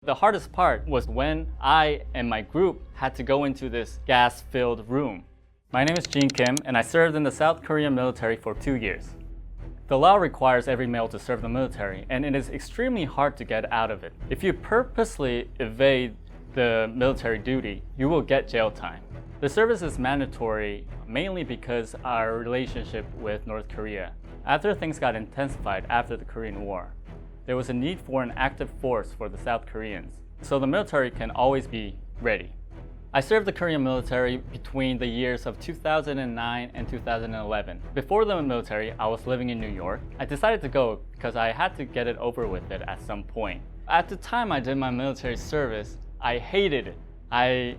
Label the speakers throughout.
Speaker 1: The hardest part was when I and my group had to go into this gas-filled room. My name is Jin Kim, and I served in the South Korean military for 2 years. The law requires every male to serve the military, and it is extremely hard to get out of it. If you purposely evade the military duty, you will get jail time. The service is mandatory mainly because our relationship with North Korea. After things got intensified after the Korean War, there was a need for an active force for the South Koreans, so the military can always be ready. I served the Korean military between the years of 2009 and 2011. Before the military, I was living in New York. I decided to go because I had to get it over with it at some point. At the time I did my military service, I hated it. I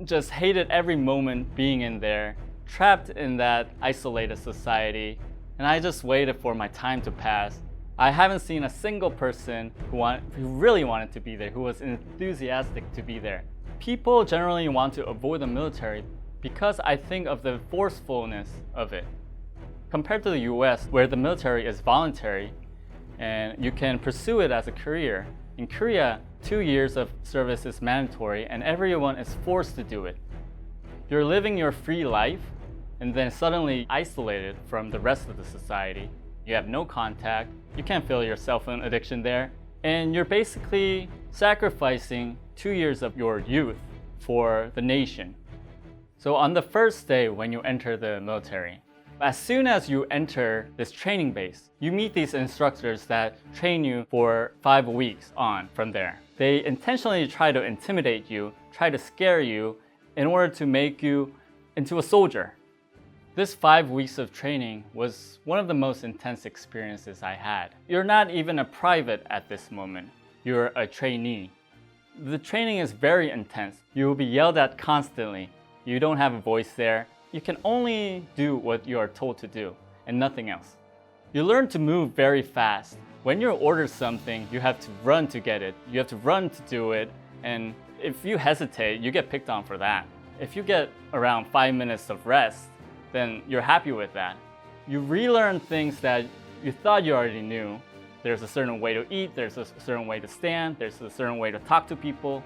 Speaker 1: just hated every moment being in there, trapped in that isolated society, and I just waited for my time to pass. I haven't seen a single person who really wanted to be there, who was enthusiastic to be there. People generally want to avoid the military because I think of the forcefulness of it. Compared to the US, where the military is voluntary and you can pursue it as a career, in Korea, 2 years of service is mandatory and everyone is forced to do it. You're living your free life and then suddenly isolated from the rest of the society. You have no contact, you can't feel your cell phone addiction there, and you're basically sacrificing 2 years of your youth for the nation. So on the first day when you enter the military, as soon as you enter this training base, you meet these instructors that train you for 5 weeks on from there. They intentionally try to intimidate you, try to scare you in order to make you into a soldier. This 5 weeks of training was one of the most intense experiences I had. You're not even a private at this moment. You're a trainee. The training is very intense. You will be yelled at constantly. You don't have a voice there. You can only do what you are told to do and nothing else. You learn to move very fast. When you're ordered something, you have to run to get it. You have to run to do it. And if you hesitate, you get picked on for that. If you get around 5 minutes of rest, then you're happy with that. You relearn things that you thought you already knew. There's a certain way to eat, there's a certain way to stand, there's a certain way to talk to people.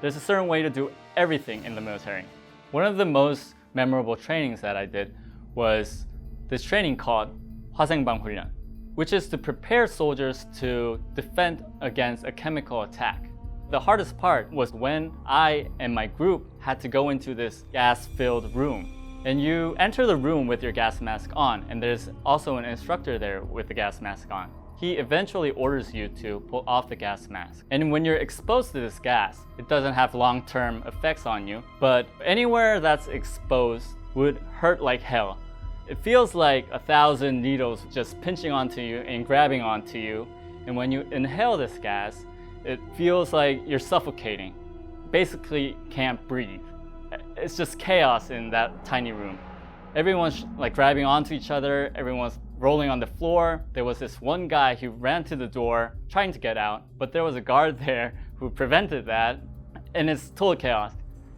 Speaker 1: There's a certain way to do everything in the military. One of the most memorable trainings that I did was this training called 화생방 훈련, which is to prepare soldiers to defend against a chemical attack. The hardest part was when I and my group had to go into this gas-filled room. And you enter the room with your gas mask on, and there's also an instructor there with the gas mask on. He eventually orders you to pull off the gas mask. And when you're exposed to this gas, it doesn't have long-term effects on you, but anywhere that's exposed would hurt like hell. It feels like 1,000 needles just pinching onto you and grabbing onto you. And when you inhale this gas, it feels like you're suffocating. Basically can't breathe. It's just chaos in that tiny room. Everyone's like grabbing onto each other, everyone's rolling on the floor. There was this one guy who ran to the door trying to get out, but there was a guard there who prevented that, and it's total chaos.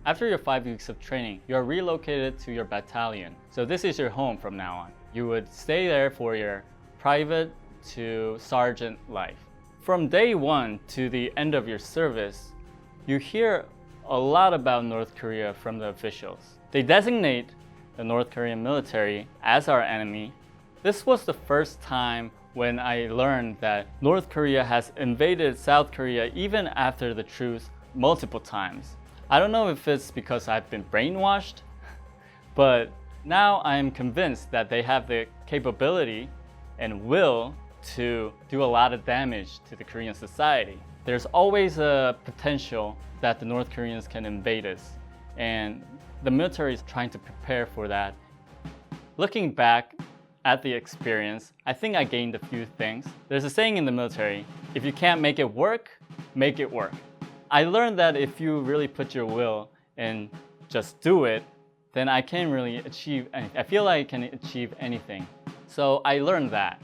Speaker 1: After your 5 weeks of training, you're relocated to your battalion. So this is your home from now on. You would stay there for your private to sergeant life. From day 1 to the end of your service, you hear a lot about North Korea from the officials. They designate the North Korean military as our enemy. This was the first time when I learned that North Korea has invaded South Korea even after the truce multiple times. I don't know if it's because I've been brainwashed, but now I am convinced that they have the capability and will to do a lot of damage to the Korean society. There's always a potential that the North Koreans can invade us, and the military is trying to prepare for that. Looking back at the experience, I think I gained a few things. There's a saying in the military, if you can't make it work, make it work. I learned that if you really put your will and just do it, then I can really achieve anything. I feel like I can achieve anything. So I learned that.